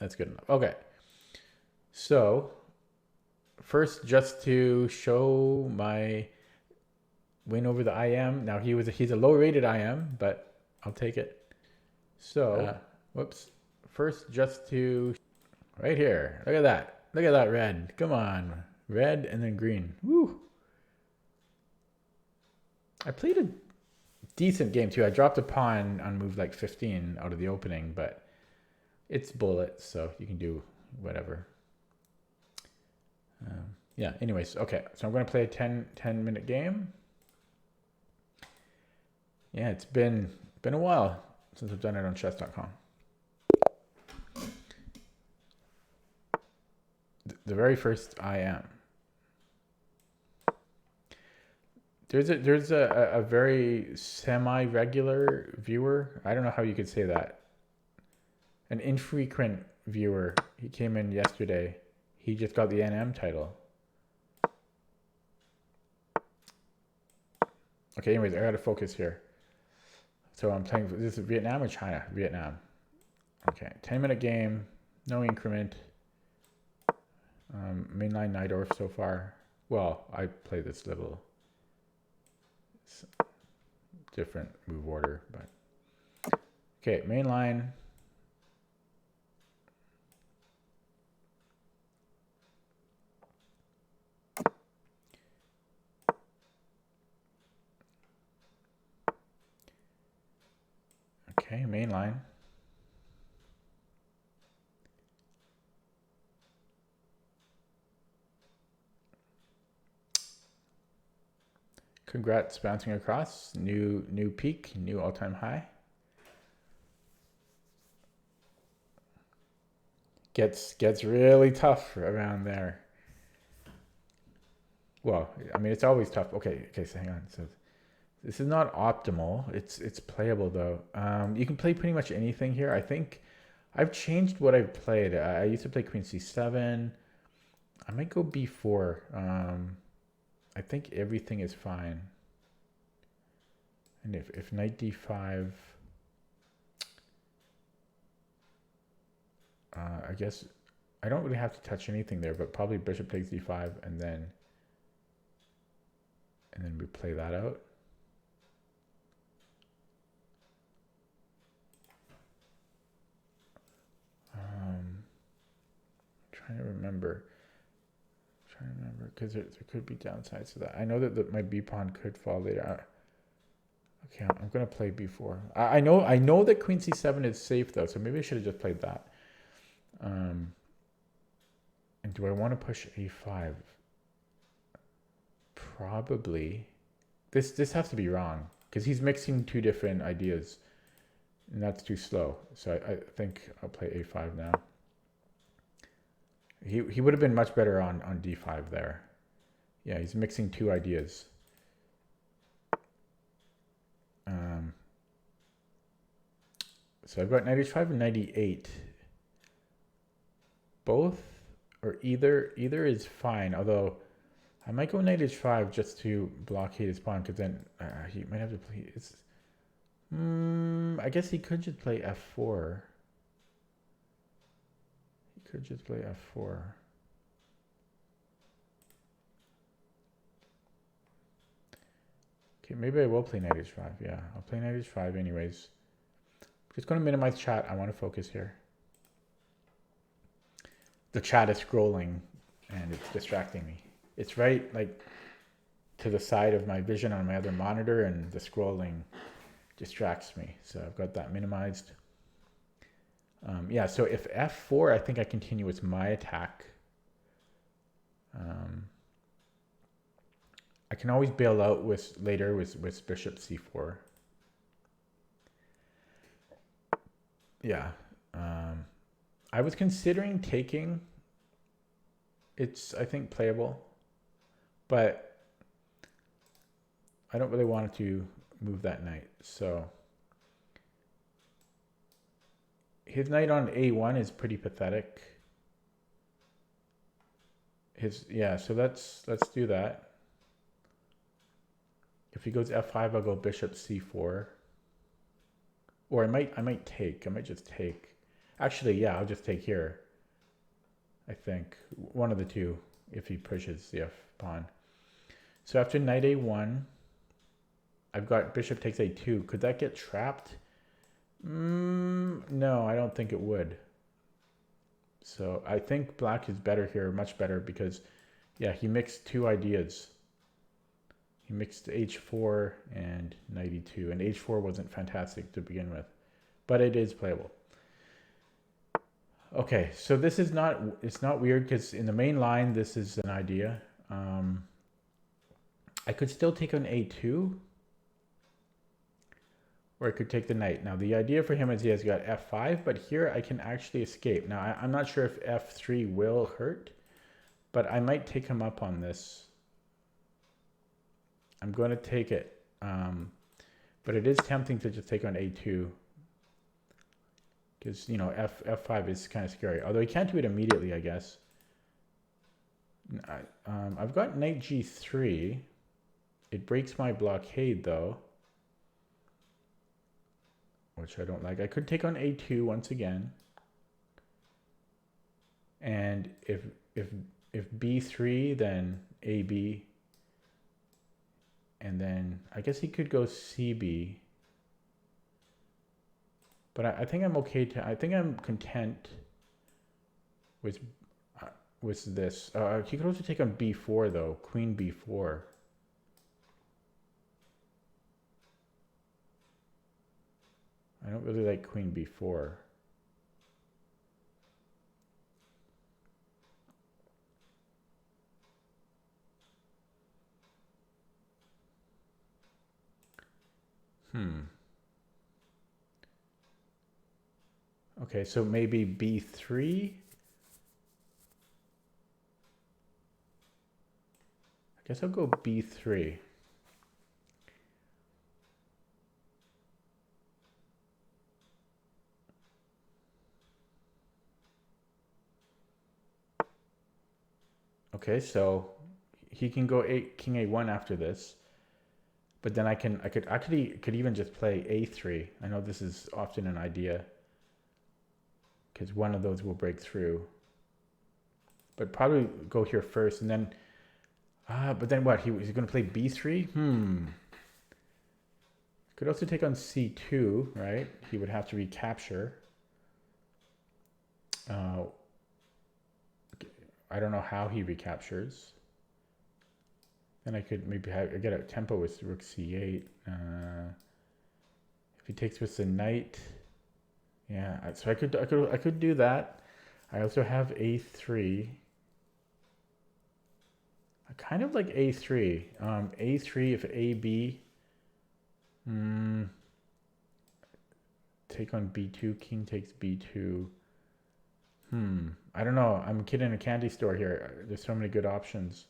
That's good enough. Okay. So first, just to show my win over the IM. Now he's a low rated IM, but I'll take it. So, whoops. First, just to right here. Look at that. Look at that red. Come on, red and then green. Woo. I played a decent game too. I dropped a pawn on move like 15 out of the opening, but it's bullets, so you can do whatever. Yeah, anyways, okay. So I'm going to play a 10-minute game. Yeah, it's been a while since I've done it on chess.com. The very first IM. There's a very semi-regular viewer. I don't know how you could say that. An infrequent viewer. He came in yesterday. He just got the NM title. Okay, anyways, I gotta focus here. So I'm playing, this is Vietnam or China? Vietnam. Okay, 10-minute game, no increment. Mainline Najdorf so far. Well, I play this little different move order, but okay, mainline. Okay, mainline. Congrats, bouncing across. New peak, new all-time high. Gets really tough around there. Well, I mean, it's always tough. Okay, so hang on. So this is not optimal. It's playable though. You can play pretty much anything here. I think I've changed what I've played. I used to play Queen C7. I might go B4. I think everything is fine. And if Knight D5, I guess I don't really have to touch anything there, but probably Bishop takes D5 and then we play that out. Trying to remember because there could be downsides to that. I know that my B pawn could fall later. Okay, I'm gonna play B4. I know that Queen C7 is safe though, so maybe I should have just played that. And do I want to push A5? Probably. This has to be wrong because he's mixing two different ideas, and that's too slow. So I think I'll play A5 now. He would have been much better on D5 there. Yeah, he's mixing two ideas. So I've got 95 and 98. Both or either is fine. Although I might go knight h5 just to blockade his pawn because then he might have to play. I guess he could just play f4. Could just play f4. Okay, maybe I will play knight h5. Yeah, I'll play knight h5 anyways. Just going to minimize chat. I want to focus here. The chat is scrolling and it's distracting me. It's right like to the side of my vision on my other monitor, and the scrolling distracts me. So I've got that minimized. Yeah, so if f4, I think I continue with my attack. I can always bail out later with bishop c4. Yeah. I was considering taking. It's, I think, playable. But I don't really want to move that knight. So his knight on a1 is pretty pathetic. So let's do that. If he goes f5, I'll go bishop c4. Or I might take. I might just take. Actually, yeah, I'll just take here. I think one of the two if he pushes the F pawn. So after knight A1, I've got bishop takes A2. Could that get trapped? No, I don't think it would. So I think black is better here, much better, because yeah, he mixed two ideas. He mixed H4 and knight E2, and H4 wasn't fantastic to begin with, but it is playable. Okay, so this is not, it's not weird because in the main line, this is an idea. I could still take on A2, or I could take the knight. Now the idea for him is he has got F5, but here I can actually escape. Now I'm not sure if F3 will hurt, but I might take him up on this. I'm going to take it, but it is tempting to just take on A2. Because, you know, F5 is kind of scary. Although he can't do it immediately, I guess. I've got knight G3. It breaks my blockade, though. Which I don't like. I could take on A2 once again. And if B3, then AB. And then I guess he could go CB. But I think I'm okay to, I think I'm content with this. He could also take on B4 though, Queen B4. I don't really like Queen B4. Okay, so maybe B3. I guess I'll go B3. Okay, so he can go King A1 after this. But then I could even just play A3. I know this is often an idea, because one of those will break through. But probably go here first, and then, but then what? He's going to play B3? Could also take on C2, right? He would have to recapture. I don't know how he recaptures. Then I could maybe get a tempo with rook C8. If he takes with the knight, yeah. So I could do that. I also have A3. I kind of like A3. A3 if AB. Take on B2. King takes B2. I don't know. I'm a kid in a candy store here. There's so many good options.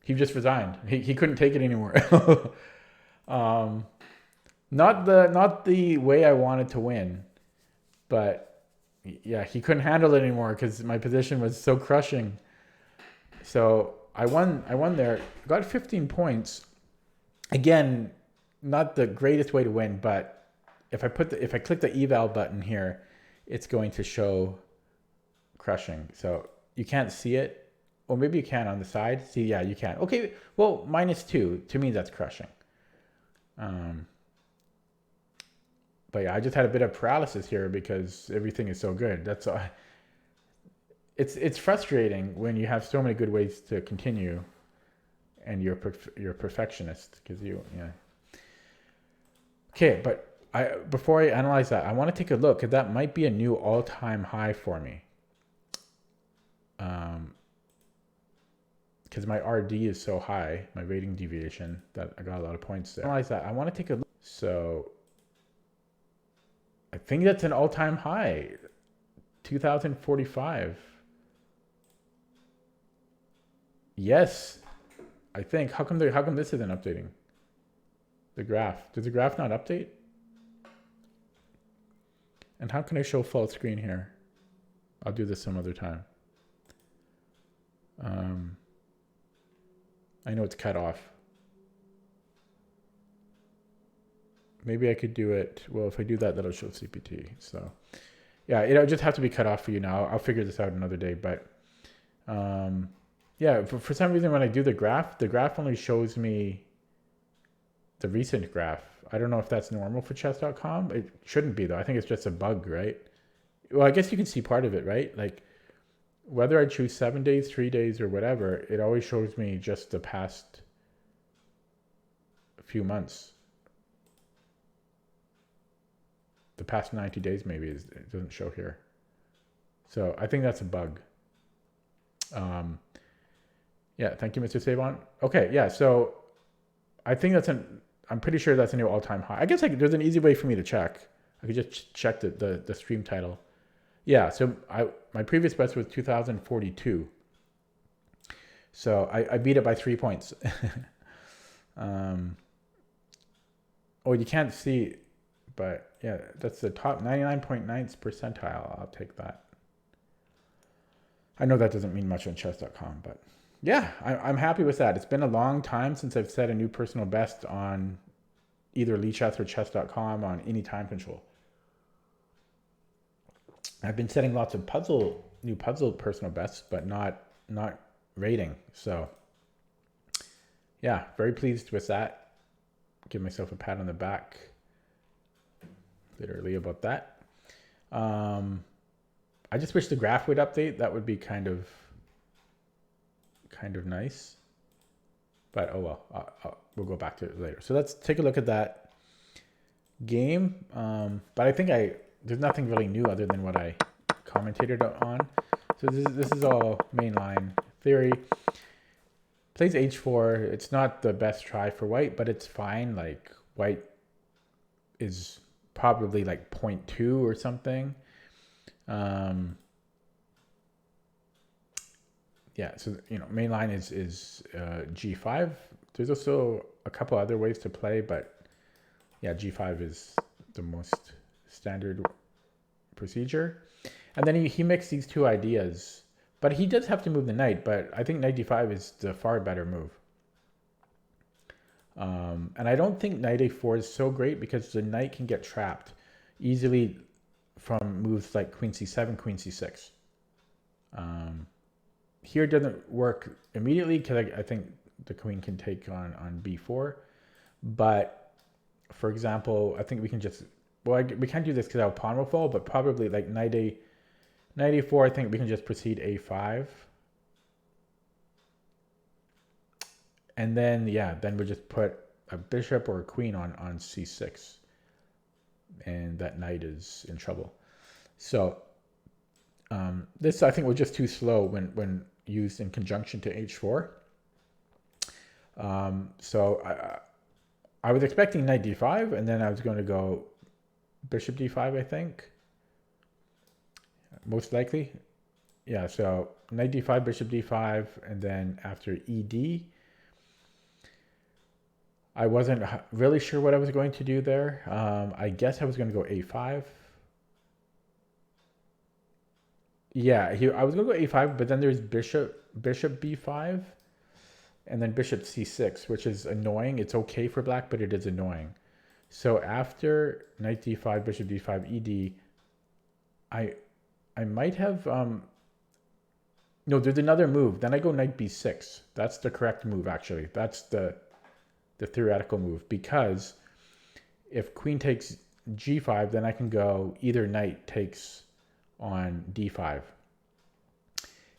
He just resigned. He couldn't take it anymore. Not the way I wanted to win, but yeah, he couldn't handle it anymore because my position was so crushing. So I won there. Got 15 points. Again, not the greatest way to win, but if I click the eval button here, it's going to show crushing. So you can't see it. Or maybe you can on the side. See, yeah, you can. Okay, well, -2. To me, that's crushing. But yeah, I just had a bit of paralysis here because everything is so good. That's all. It's frustrating when you have so many good ways to continue, and you're a perfectionist because yeah. Okay, but before I analyze that, I want to take a look because that might be a new all-time high for me. Because my RD is so high, my rating deviation, that I got a lot of points there. Analyze that. I want to take a look. So I think that's an all-time high, 2045. Yes, I think. How come this isn't updating? The graph. Does the graph not update? And how can I show full screen here? I'll do this some other time. I know it's cut off. maybe I could do it. Well, if I do that, that'll show CPT. So yeah, it'll just have to be cut off for you now. I'll figure this out another day. But yeah, for some reason, when I do the graph only shows me the recent graph. I don't know if that's normal for chess.com. It shouldn't be, though. I think it's just a bug, right? Well, I guess you can see part of it, right? Like whether I choose 7 days, 3 days, or whatever, it always shows me just the past few months. The past 90 days, maybe, it doesn't show here. So I think that's a bug. Yeah, thank you, Mr. Savon. Okay, yeah, so I think I'm pretty sure that's a new all-time high. I guess there's an easy way for me to check. I could just check the stream title. Yeah, so my previous best was 2042. So I beat it by 3 points. Oh, you can't see, but yeah, that's the top 99.9th percentile. I'll take that. I know that doesn't mean much on chess.com, but yeah, I'm happy with that. It's been a long time since I've set a new personal best on either Lichess or chess.com on any time control. I've been setting lots of new puzzle personal bests, but not rating. So yeah, very pleased with that. Give myself a pat on the back literally about that. I just wish the graph would update. That would be kind of nice. But oh well, we'll go back to it later. So let's take a look at that game. But I think there's nothing really new other than what I commentated on. So this is all mainline theory. Plays h4. It's not the best try for white, but it's fine. Like white is probably like 0.2 or something. Yeah, so mainline is g5. There's also a couple other ways to play, but yeah, g5 is the most standard procedure. And then he mixed these two ideas, but he does have to move the knight. But I think knight d5 is the far better move. And I don't think knight a4 is so great because the knight can get trapped easily from moves like queen c7, queen c6. Here doesn't work immediately because I think the queen can take on b4. But for example, I think we can just, well, we can't do this because our pawn will fall, but probably like knight a4, I think we can just proceed a5. And then, yeah, then we just put a bishop or a queen on c6. And that knight is in trouble. So this, I think, was just too slow when used in conjunction to h4. So I was expecting knight d5, and then I was going to go bishop d5, I think. Most likely. Yeah, so knight d5, bishop d5, and then after ed. I wasn't really sure what I was going to do there. I guess I was going to go a5. Yeah, I was going to go a5, but then there's bishop b5, and then bishop c6, which is annoying. It's okay for black, but it is annoying. So after knight d5, bishop d5, ed, I might have... no, there's another move. Then I go knight b6. That's the correct move, actually. That's the theoretical move, because if queen takes g5, then I can go either knight takes on d5.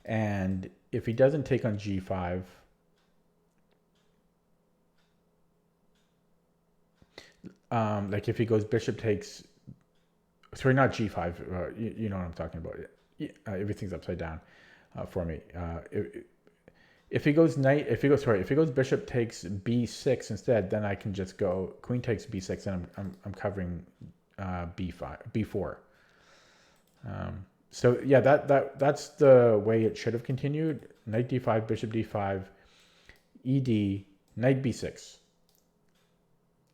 And if he doesn't take on g5, like if he goes bishop takes, sorry, not g5, you know what I'm talking about. Everything's upside down for me. If he goes bishop takes b6 instead, then I can just go queen takes b6, and I'm covering b4. So yeah, that's the way it should have continued. Knight d5, bishop d5, ed, knight b6,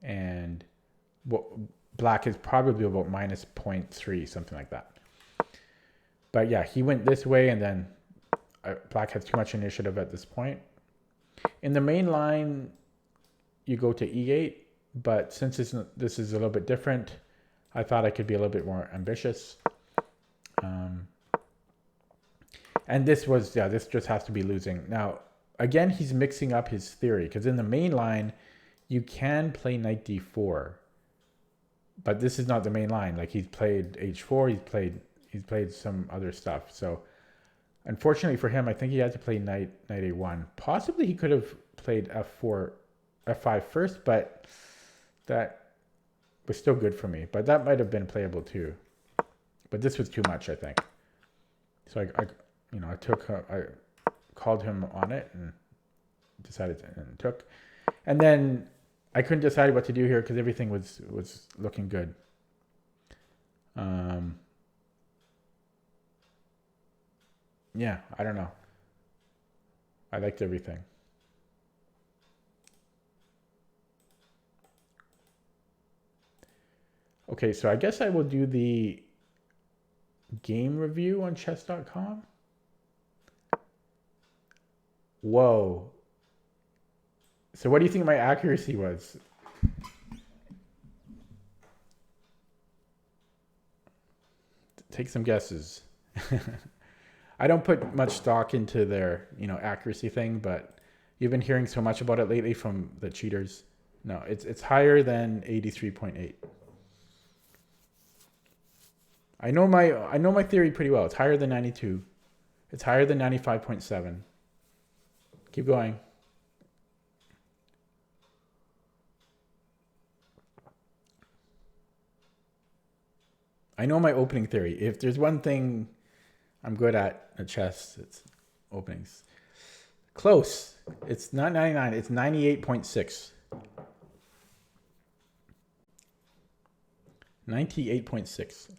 and black is probably about minus 0.3, something like that. But yeah, he went this way, and then black has too much initiative at this point. In the main line, you go to e8, but since this is a little bit different, I thought I could be a little bit more ambitious. And this just has to be losing. Now, again, he's mixing up his theory, because in the main line, you can play knight d4, but this is not the main line. Like, he's played h4, he's played some other stuff. So unfortunately for him, I think he had to play knight a1. Possibly he could have played f4, f5 first, but that was still good for me. But that might have been playable too. But this was too much, I think. So I called him on it and decided and took. And then I couldn't decide what to do here because everything was looking good. Yeah, I don't know. I liked everything. Okay, so I guess I will do the game review on chess.com. Whoa. So what do you think my accuracy was? Take some guesses. I don't put much stock into their, accuracy thing, but you've been hearing so much about it lately from the cheaters. No, it's higher than 83.8. I know my theory pretty well. It's higher than 92. It's higher than 95.7. Keep going. I know my opening theory. If there's one thing I'm good at chess, it's openings. Close. It's not 99. It's 98.6. 98.6.